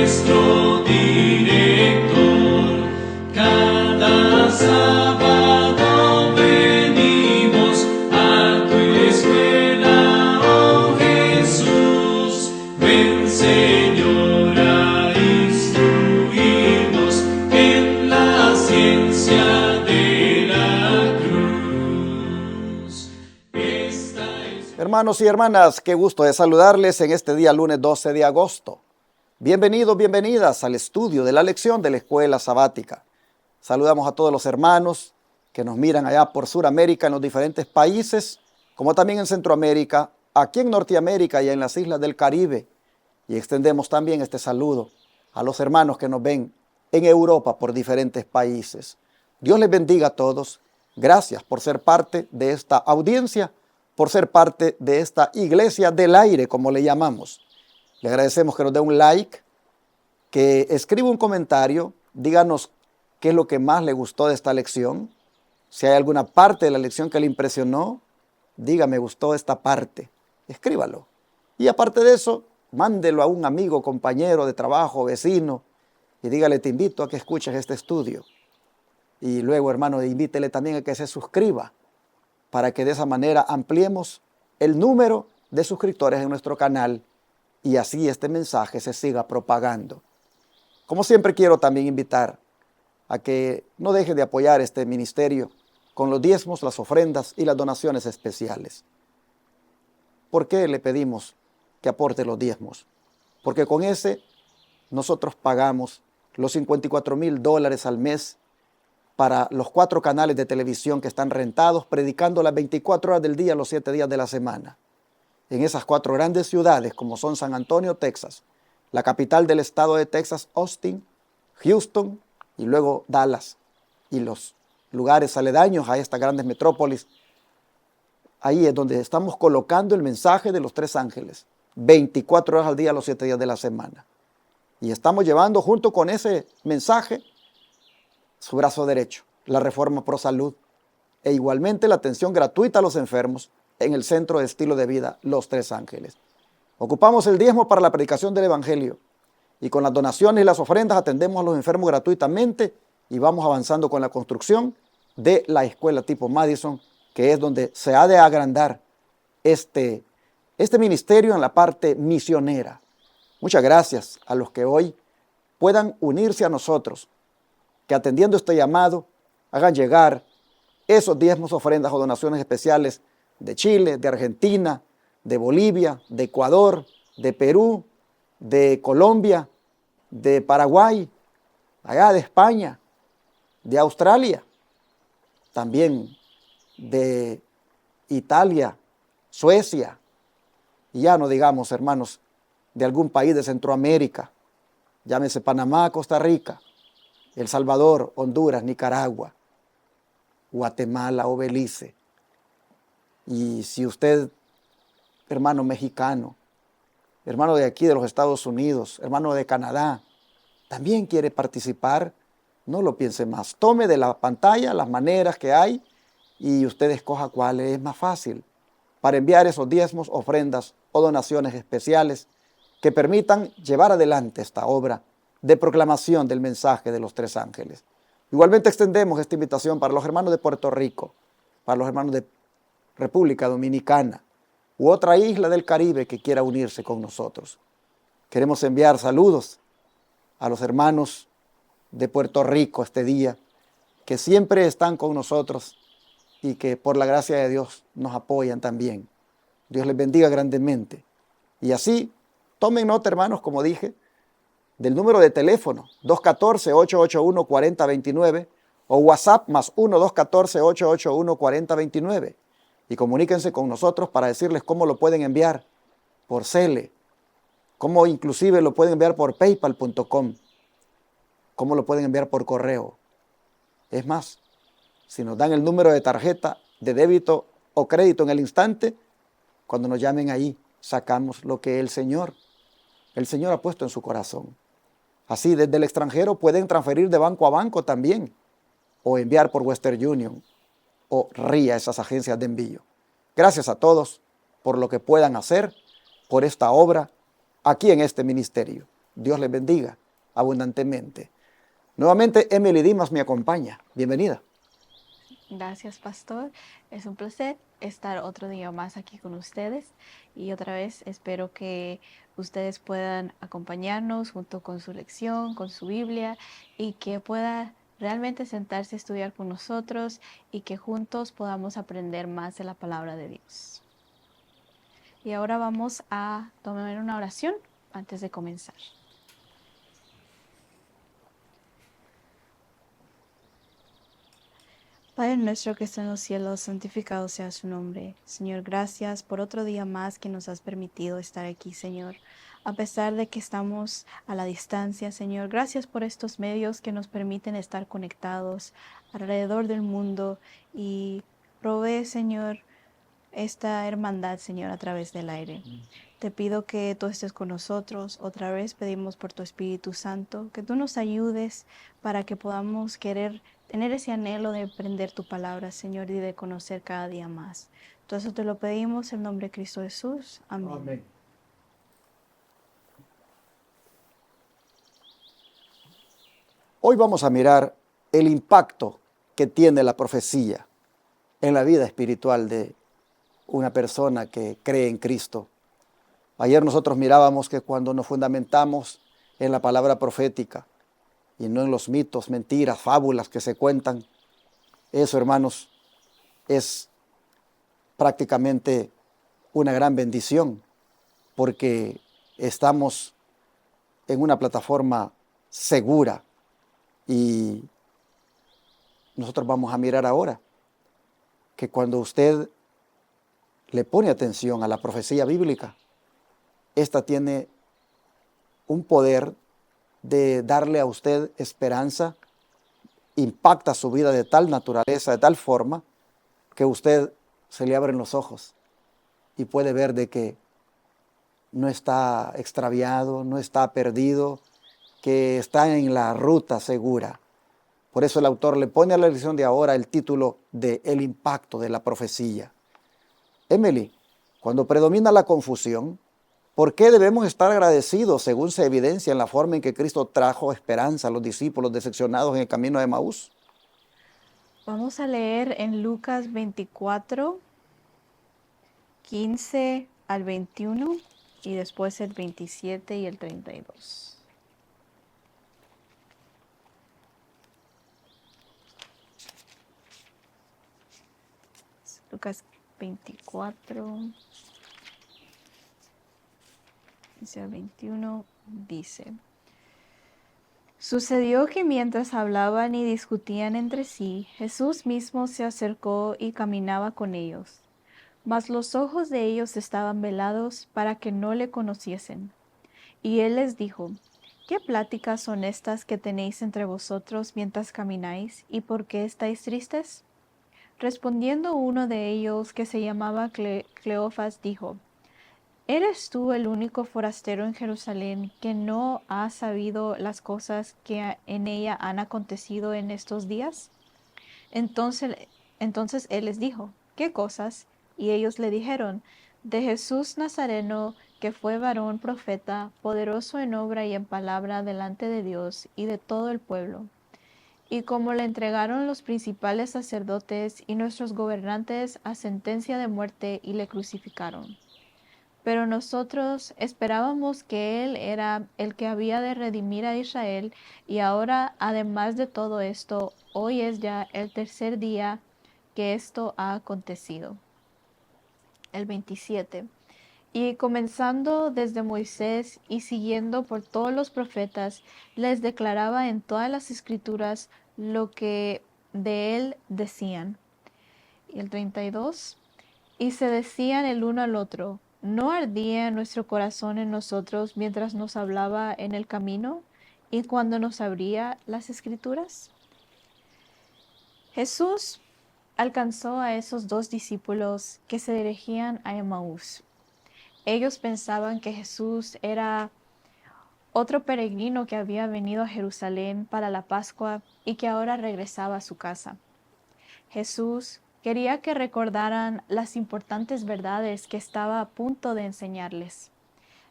nuestro director. Cada sábado venimos a tu escuela, oh Jesús. Ven, Señor, a instruirnos en la ciencia de la cruz. Hermanos y hermanas, qué gusto de saludarles en este día lunes 12 de agosto. Bienvenidos, bienvenidas al estudio de la lección de la escuela sabática. Saludamos a todos los hermanos que nos miran allá por Sudamérica, en los diferentes países, como también en Centroamérica, aquí en Norteamérica y en las islas del Caribe. Y extendemos también este saludo a los hermanos que nos ven en Europa por diferentes países. Dios les bendiga a todos. Gracias por ser parte de esta audiencia, por ser parte de esta iglesia del aire, como le llamamos. Le agradecemos que nos dé un like, que escriba un comentario, díganos qué es lo que más le gustó de esta lección. Si hay alguna parte de la lección que le impresionó, diga, me gustó esta parte, escríbalo. Y aparte de eso, mándelo a un amigo, compañero de trabajo, vecino, y dígale, te invito a que escuches este estudio. Y luego, hermano, invítele también a que se suscriba, para que de esa manera ampliemos el número de suscriptores en nuestro canal y así este mensaje se siga propagando. Como siempre, quiero también invitar a que no deje de apoyar este ministerio con los diezmos, las ofrendas y las donaciones especiales. ¿Por qué le pedimos que aporte los diezmos? Porque con ese nosotros pagamos los $54,000 al mes para los 4 canales de televisión que están rentados, predicando las 24 horas del día, los 7 días de la semana. En esas 4 grandes ciudades, como son San Antonio, Texas, la capital del estado de Texas, Austin, Houston y luego Dallas, y los lugares aledaños a estas grandes metrópolis. Ahí es donde estamos colocando el mensaje de los 3 ángeles, 24 horas al día, los 7 días de la semana. Y estamos llevando junto con ese mensaje su brazo derecho, la Reforma Pro Salud, e igualmente la atención gratuita a los enfermos en el Centro de Estilo de Vida Los 3 Ángeles. Ocupamos el diezmo para la predicación del Evangelio y con las donaciones y las ofrendas atendemos a los enfermos gratuitamente y vamos avanzando con la construcción de la escuela tipo Madison, que es donde se ha de agrandar este ministerio en la parte misionera. Muchas gracias a los que hoy puedan unirse a nosotros, que atendiendo este llamado hagan llegar esos diezmos, ofrendas o donaciones especiales de Chile, de Argentina, de Bolivia, de Ecuador, de Perú, de Colombia, de Paraguay, allá de España, de Australia, también de Italia, Suecia, y ya no digamos, hermanos, de algún país de Centroamérica, llámese Panamá, Costa Rica, El Salvador, Honduras, Nicaragua, Guatemala o Belice. Y si usted, hermano mexicano, hermano de aquí de los Estados Unidos, hermano de Canadá, también quiere participar, no lo piense más. Tome de la pantalla las maneras que hay y usted escoja cuál es más fácil para enviar esos diezmos, ofrendas o donaciones especiales que permitan llevar adelante esta obra de proclamación del mensaje de los 3 ángeles. Igualmente extendemos esta invitación para los hermanos de Puerto Rico, para los hermanos de República Dominicana u otra isla del Caribe que quiera unirse con nosotros. Queremos enviar saludos a los hermanos de Puerto Rico este día, que siempre están con nosotros y que por la gracia de Dios nos apoyan también. Dios les bendiga grandemente. Y así, tomen nota, hermanos, como dije, del número de teléfono 214-881-4029 o WhatsApp más 1-214-881-4029 y comuníquense con nosotros para decirles cómo lo pueden enviar por Cele, cómo inclusive lo pueden enviar por paypal.com, cómo lo pueden enviar por correo. Es más, si nos dan el número de tarjeta de débito o crédito en el instante, cuando nos llamen ahí, sacamos lo que el Señor ha puesto en su corazón. Así, desde el extranjero pueden transferir de banco a banco también, o enviar por Western Union o RIA, esas agencias de envío. Gracias a todos por lo que puedan hacer por esta obra aquí en este ministerio. Dios les bendiga abundantemente. Nuevamente, Emily Dimas me acompaña. Bienvenida. Gracias, pastor. Es un placer estar otro día más aquí con ustedes y otra vez espero que ustedes puedan acompañarnos junto con su lección, con su Biblia y que pueda realmente sentarse a estudiar con nosotros y que juntos podamos aprender más de la palabra de Dios. Y ahora vamos a tomar una oración antes de comenzar. Padre nuestro que está en los cielos, santificado sea su nombre. Señor, gracias por otro día más que nos has permitido estar aquí, Señor. A pesar de que estamos a la distancia, Señor, gracias por estos medios que nos permiten estar conectados alrededor del mundo y provee, Señor, esta hermandad, Señor, a través del aire. Te pido que tú estés con nosotros. Otra vez pedimos por tu Espíritu Santo, que tú nos ayudes para que podamos querer tener ese anhelo de aprender tu palabra, Señor, y de conocer cada día más. Todo eso te lo pedimos en nombre de Cristo Jesús. Amén. Amén. Hoy vamos a mirar el impacto que tiene la profecía en la vida espiritual de una persona que cree en Cristo. Ayer nosotros mirábamos que cuando nos fundamentamos en la palabra profética y no en los mitos, mentiras, fábulas que se cuentan, eso, hermanos, es prácticamente una gran bendición porque estamos en una plataforma segura y nosotros vamos a mirar ahora que cuando usted le pone atención a la profecía bíblica, esta tiene un poder de darle a usted esperanza, impacta su vida de tal naturaleza, de tal forma, que usted se le abren los ojos y puede ver de que no está extraviado, no está perdido, que está en la ruta segura. Por eso el autor le pone a la lección de ahora el título de El impacto de la profecía. Emily, cuando predomina la confusión, ¿por qué debemos estar agradecidos según se evidencia en la forma en que Cristo trajo esperanza a los discípulos decepcionados en el camino de Emaús? Vamos a leer en Lucas 24, 15 al 21 y después el 27 y el 32. Lucas 24, 15 al 21 dice: Sucedió que mientras hablaban y discutían entre sí, Jesús mismo se acercó y caminaba con ellos. Mas los ojos de ellos estaban velados para que no le conociesen. Y él les dijo: ¿Qué pláticas son estas que tenéis entre vosotros mientras camináis, y por qué estáis tristes? Respondiendo uno de ellos, que se llamaba Cleofas, dijo: ¿Eres tú el único forastero en Jerusalén que no ha sabido las cosas que en ella han acontecido en estos días? Entonces, entonces él les dijo: ¿Qué cosas? Y ellos le dijeron: De Jesús Nazareno, que fue varón profeta, poderoso en obra y en palabra delante de Dios y de todo el pueblo. Y como le entregaron los principales sacerdotes y nuestros gobernantes a sentencia de muerte y le crucificaron. Pero nosotros esperábamos que Él era el que había de redimir a Israel, y ahora, además de todo esto, hoy es ya el tercer día que esto ha acontecido. El 27. Y comenzando desde Moisés y siguiendo por todos los profetas, les declaraba en todas las escrituras lo que de Él decían. Y el 32. Y se decían el uno al otro: ¿no ardía nuestro corazón en nosotros mientras nos hablaba en el camino y cuando nos abría las escrituras? Jesús alcanzó a esos dos discípulos que se dirigían a Emaús. Ellos pensaban que Jesús era otro peregrino que había venido a Jerusalén para la Pascua y que ahora regresaba a su casa. Jesús quería que recordaran las importantes verdades que estaba a punto de enseñarles.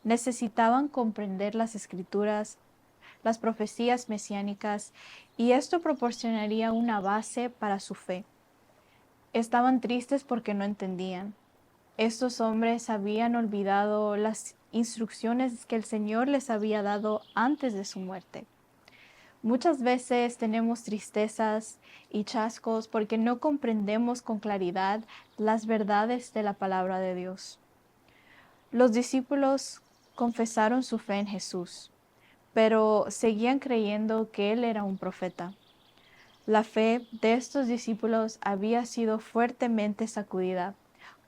Necesitaban comprender las escrituras, las profecías mesiánicas, y esto proporcionaría una base para su fe. Estaban tristes porque no entendían. Estos hombres habían olvidado las instrucciones que el Señor les había dado antes de su muerte. Muchas veces tenemos tristezas y chascos porque no comprendemos con claridad las verdades de la palabra de Dios. Los discípulos confesaron su fe en Jesús, pero seguían creyendo que Él era un profeta. La fe de estos discípulos había sido fuertemente sacudida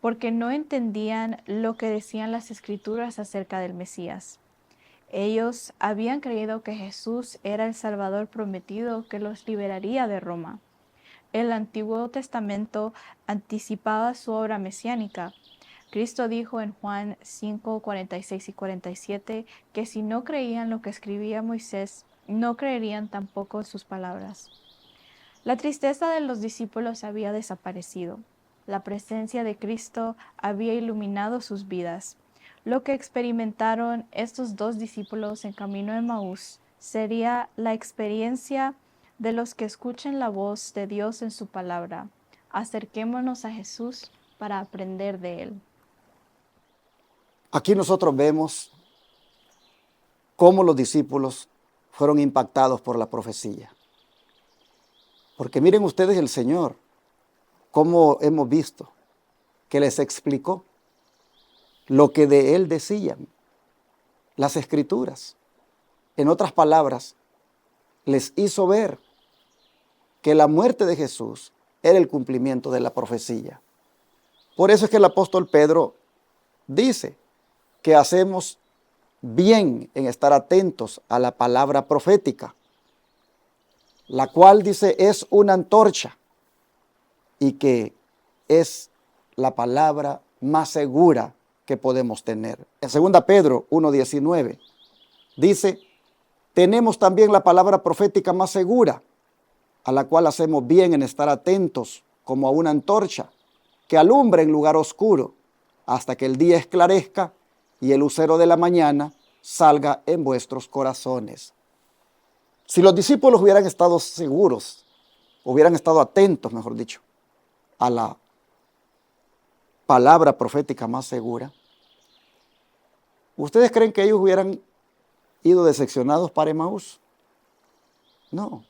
porque no entendían lo que decían las escrituras acerca del Mesías. Ellos habían creído que Jesús era el Salvador prometido que los liberaría de Roma. El Antiguo Testamento anticipaba su obra mesiánica. Cristo dijo en Juan 5, 46 y 47 que si no creían lo que escribía Moisés, no creerían tampoco sus palabras. La tristeza de los discípulos había desaparecido. La presencia de Cristo había iluminado sus vidas. Lo que experimentaron estos dos discípulos en camino de Emaús sería la experiencia de los que escuchen la voz de Dios en su palabra. Acerquémonos a Jesús para aprender de Él. Aquí nosotros vemos cómo los discípulos fueron impactados por la profecía. Porque miren ustedes el Señor, cómo hemos visto que les explicó lo que de Él decían las Escrituras. En otras palabras, les hizo ver que la muerte de Jesús era el cumplimiento de la profecía. Por eso es que el apóstol Pedro dice que hacemos bien en estar atentos a la palabra profética, la cual dice es una antorcha y que es la palabra más segura que podemos tener. En 2 Pedro 1:19 dice, tenemos también la palabra profética más segura, a la cual hacemos bien en estar atentos como a una antorcha que alumbra en lugar oscuro hasta que el día esclarezca y el lucero de la mañana salga en vuestros corazones. Si los discípulos hubieran estado seguros, hubieran estado atentos, mejor dicho, a la palabra profética más segura, ¿ustedes creen que ellos hubieran ido decepcionados para Emaús? No,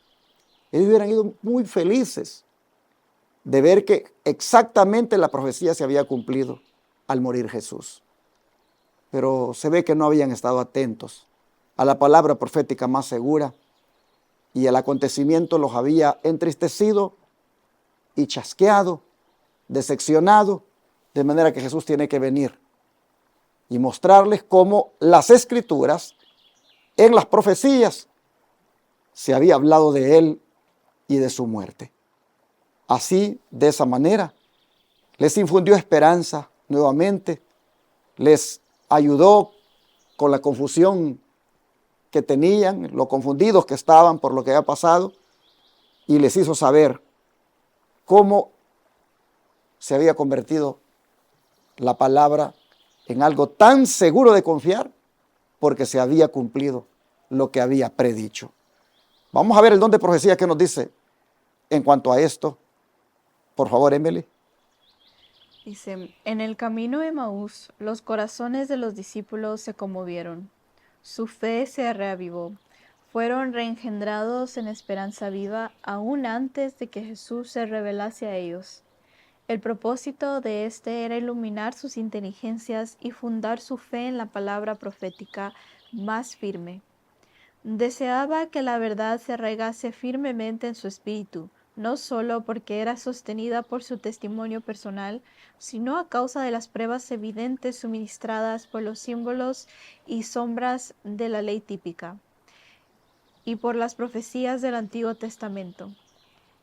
ellos hubieran ido muy felices de ver que exactamente la profecía se había cumplido al morir Jesús. Pero se ve que no habían estado atentos a la palabra profética más segura y el acontecimiento los había entristecido y chasqueado, decepcionado, de manera que Jesús tiene que venir y mostrarles cómo las Escrituras, en las profecías, se había hablado de Él y de su muerte. Así, de esa manera, les infundió esperanza nuevamente, les ayudó con la confusión que tenían, lo confundidos que estaban por lo que había pasado, y les hizo saber cómo se había convertido la palabra en algo tan seguro de confiar, porque se había cumplido lo que había predicho. Vamos a ver el don de profecía que nos dice en cuanto a esto. Por favor, Emily. Dice, en el camino de Emaús, los corazones de los discípulos se conmovieron. Su fe se reavivó. Fueron reengendrados en esperanza viva aún antes de que Jesús se revelase a ellos. El propósito de este era iluminar sus inteligencias y fundar su fe en la palabra profética más firme. Deseaba que la verdad se arraigase firmemente en su espíritu, no solo porque era sostenida por su testimonio personal, sino a causa de las pruebas evidentes suministradas por los símbolos y sombras de la ley típica y por las profecías del Antiguo Testamento.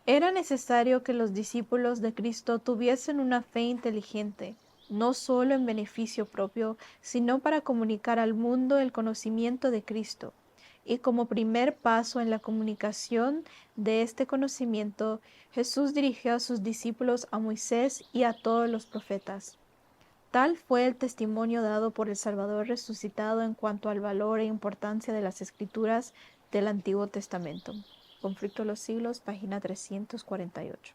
Era necesario que los discípulos de Cristo tuviesen una fe inteligente, no solo en beneficio propio, sino para comunicar al mundo el conocimiento de Cristo. Y como primer paso en la comunicación de este conocimiento, Jesús dirigió a sus discípulos a Moisés y a todos los profetas. Tal fue el testimonio dado por el Salvador resucitado en cuanto al valor e importancia de las Escrituras del Antiguo Testamento. Conflicto de los Siglos, página 348.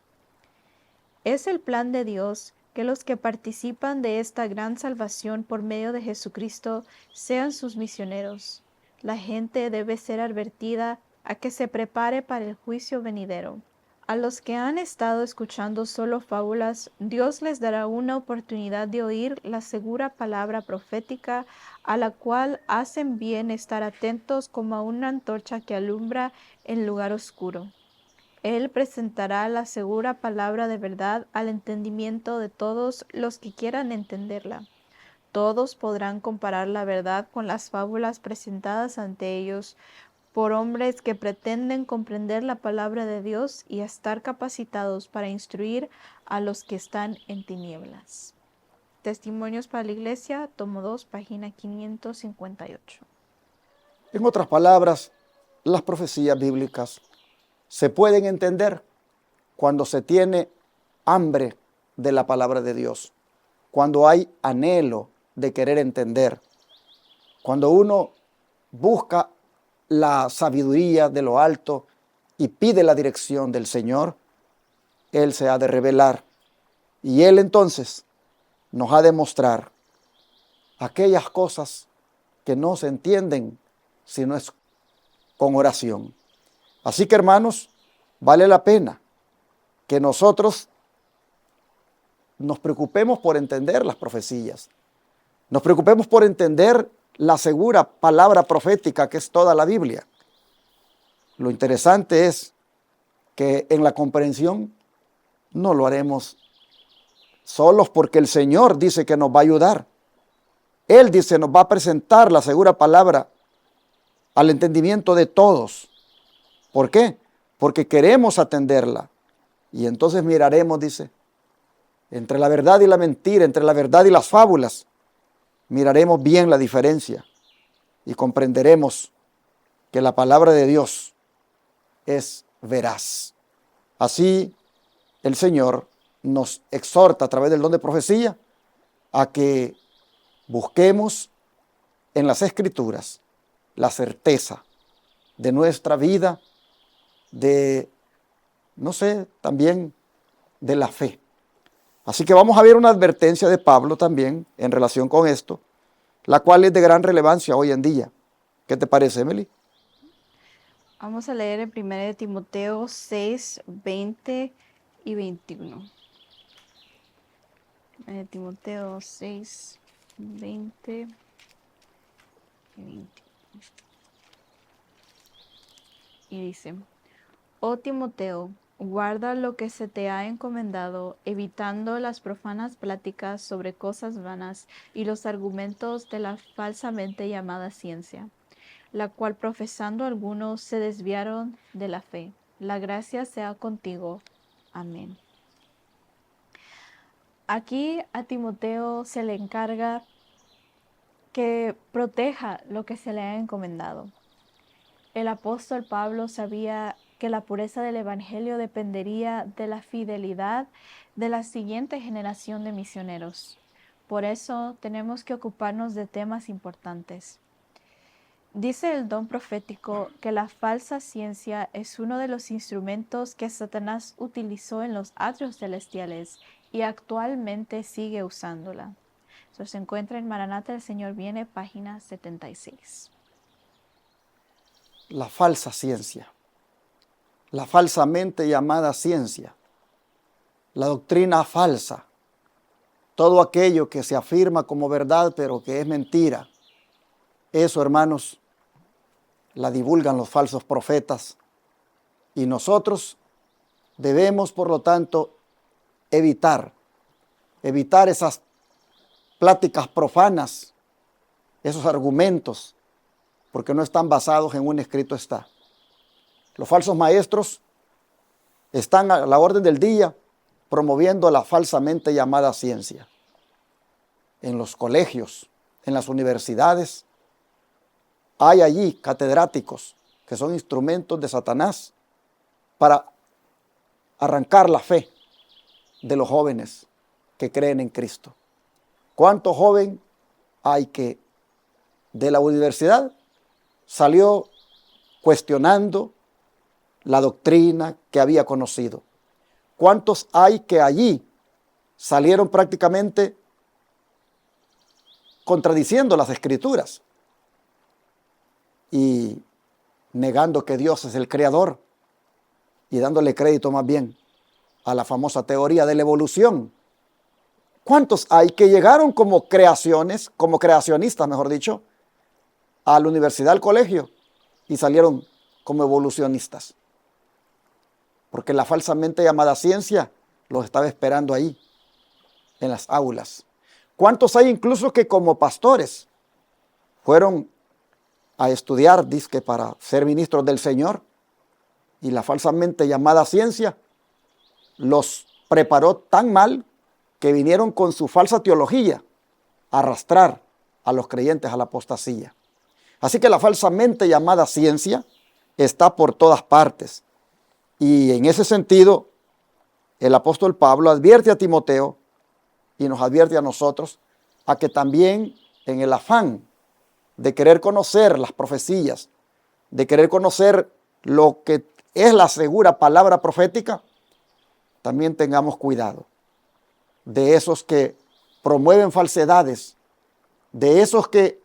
Es el plan de Dios que los que participan de esta gran salvación por medio de Jesucristo sean sus misioneros. La gente debe ser advertida a que se prepare para el juicio venidero. A los que han estado escuchando solo fábulas, Dios les dará una oportunidad de oír la segura palabra profética, a la cual hacen bien estar atentos como a una antorcha que alumbra en lugar oscuro. Él presentará la segura palabra de verdad al entendimiento de todos los que quieran entenderla. Todos podrán comparar la verdad con las fábulas presentadas ante ellos por hombres que pretenden comprender la palabra de Dios y estar capacitados para instruir a los que están en tinieblas. Testimonios para la Iglesia, tomo 2, página 558. En otras palabras, las profecías bíblicas se pueden entender cuando se tiene hambre de la palabra de Dios, cuando hay anhelo de querer entender, cuando uno busca la sabiduría de lo alto y pide la dirección del Señor, Él se ha de revelar y Él entonces nos ha de mostrar aquellas cosas que no se entienden si no es con oración. Así que, hermanos, vale la pena que nosotros nos preocupemos por entender las profecías, nos preocupemos por entender la segura palabra profética que es toda la Biblia. Lo interesante es que en la comprensión no lo haremos solos, porque el Señor dice que nos va a ayudar. Él dice, nos va a presentar la segura palabra al entendimiento de todos. ¿Por qué? Porque queremos atenderla. Y entonces miraremos, dice, entre la verdad y la mentira, entre la verdad y las fábulas, miraremos bien la diferencia y comprenderemos que la palabra de Dios es veraz. Así el Señor nos exhorta a través del don de profecía a que busquemos en las Escrituras la certeza de nuestra vida, también de la fe. Así que vamos a ver una advertencia de Pablo también en relación con esto, la cual es de gran relevancia hoy en día. ¿Qué te parece, Emily? Vamos a leer en 1 Timoteo 6, 20 y 21. 1 Timoteo 6, 20 y 21. Y dice: Oh Timoteo, guarda lo que se te ha encomendado, evitando las profanas pláticas sobre cosas vanas y los argumentos de la falsamente llamada ciencia, la cual profesando algunos se desviaron de la fe. La gracia sea contigo. Amén. Aquí a Timoteo se le encarga que proteja lo que se le ha encomendado. El apóstol Pablo sabía que la pureza del Evangelio dependería de la fidelidad de la siguiente generación de misioneros. Por eso tenemos que ocuparnos de temas importantes. Dice el don profético que la falsa ciencia es uno de los instrumentos que Satanás utilizó en los atrios celestiales y actualmente sigue usándola. Eso se encuentra en Maranata, el Señor viene, página 76. La falsa ciencia, la falsamente llamada ciencia, la doctrina falsa, todo aquello que se afirma como verdad pero que es mentira. Eso, hermanos, la divulgan los falsos profetas y nosotros debemos, por lo tanto, evitar esas pláticas profanas, esos argumentos, porque no están basados en un escrito está. Los falsos maestros están a la orden del día promoviendo la falsamente llamada ciencia. En los colegios, en las universidades, hay allí catedráticos que son instrumentos de Satanás para arrancar la fe de los jóvenes que creen en Cristo. ¿Cuánto joven hay que de la universidad salió cuestionando la doctrina que había conocido? ¿Cuántos hay que allí salieron prácticamente contradiciendo las Escrituras y negando que Dios es el creador y dándole crédito más bien a la famosa teoría de la evolución? ¿Cuántos hay que llegaron como creacionistas, mejor dicho, a la universidad, al colegio, y salieron como evolucionistas? Porque la falsamente llamada ciencia los estaba esperando ahí, en las aulas. ¿Cuántos hay incluso que como pastores fueron a estudiar, dizque para ser ministros del Señor, y la falsamente llamada ciencia los preparó tan mal que vinieron con su falsa teología a arrastrar a los creyentes a la apostasía? Así que la falsamente llamada ciencia está por todas partes. Y en ese sentido, el apóstol Pablo advierte a Timoteo y nos advierte a nosotros a que también en el afán de querer conocer las profecías, de querer conocer lo que es la segura palabra profética, también tengamos cuidado de esos que promueven falsedades, de esos que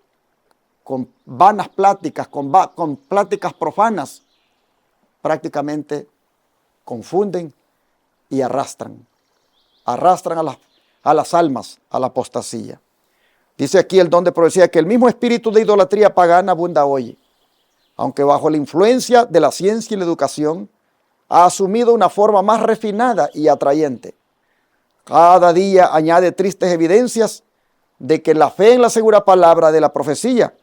con vanas pláticas, con pláticas profanas, prácticamente confunden y arrastran a las almas a la apostasía. Dice aquí el don de profecía que el mismo espíritu de idolatría pagana abunda hoy, aunque bajo la influencia de la ciencia y la educación ha asumido una forma más refinada y atrayente. Cada día añade tristes evidencias de que la fe en la segura palabra de la profecía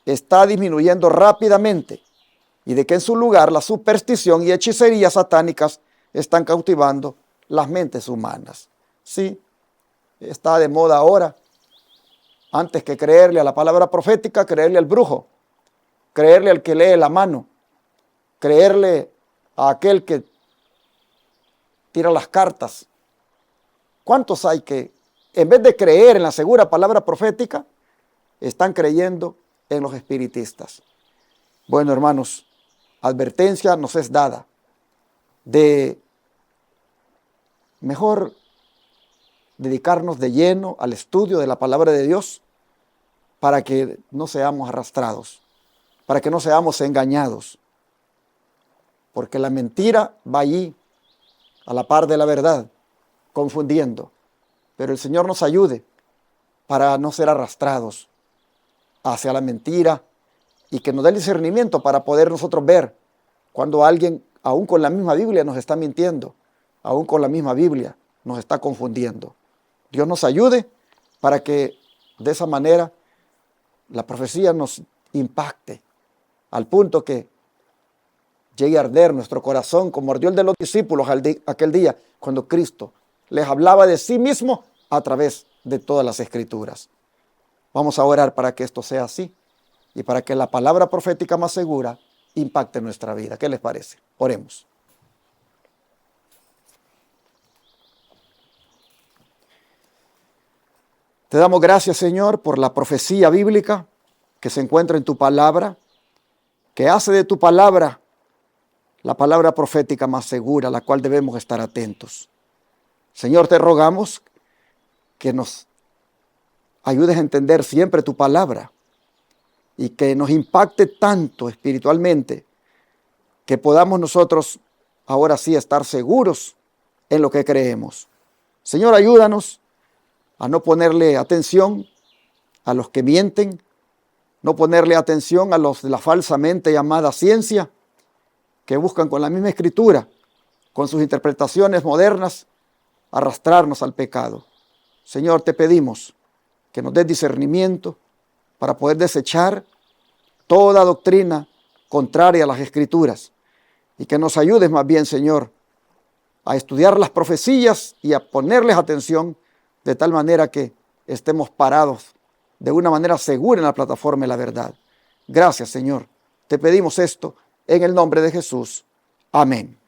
está disminuyendo rápidamente y de que en su lugar la superstición y hechicerías satánicas están cautivando las mentes humanas. Sí, está de moda ahora, antes que creerle a la palabra profética, creerle al brujo, creerle al que lee la mano, creerle a aquel que tira las cartas. ¿Cuántos hay que, en vez de creer en la segura palabra profética, están creyendo en los espiritistas? Bueno, hermanos, advertencia nos es dada de mejor dedicarnos de lleno al estudio de la palabra de Dios para que no seamos arrastrados, para que no seamos engañados, porque la mentira va allí a la par de la verdad, confundiendo. Pero el Señor nos ayude para no ser arrastrados hacia la mentira y que nos dé el discernimiento para poder nosotros ver cuando alguien, aún con la misma Biblia, nos está mintiendo, aún con la misma Biblia nos está confundiendo. Dios nos ayude para que de esa manera la profecía nos impacte al punto que llegue a arder nuestro corazón como ardió el de los discípulos aquel día cuando Cristo les hablaba de sí mismo a través de todas las Escrituras. Vamos a orar para que esto sea así y para que la palabra profética más segura impacte nuestra vida. ¿Qué les parece? Oremos. Te damos gracias, Señor, por la profecía bíblica que se encuentra en tu palabra, que hace de tu palabra la palabra profética más segura, a la cual debemos estar atentos. Señor, te rogamos que nos ayudes a entender siempre tu palabra y que nos impacte tanto espiritualmente que podamos nosotros ahora sí estar seguros en lo que creemos. Señor, ayúdanos a no ponerle atención a los que mienten, no ponerle atención a los de la falsamente llamada ciencia, que buscan con la misma escritura, con sus interpretaciones modernas, arrastrarnos al pecado. Señor, te pedimos que nos des discernimiento para poder desechar toda doctrina contraria a las Escrituras y que nos ayudes más bien, Señor, a estudiar las profecías y a ponerles atención de tal manera que estemos parados de una manera segura en la plataforma de la verdad. Gracias, Señor. Te pedimos esto en el nombre de Jesús. Amén.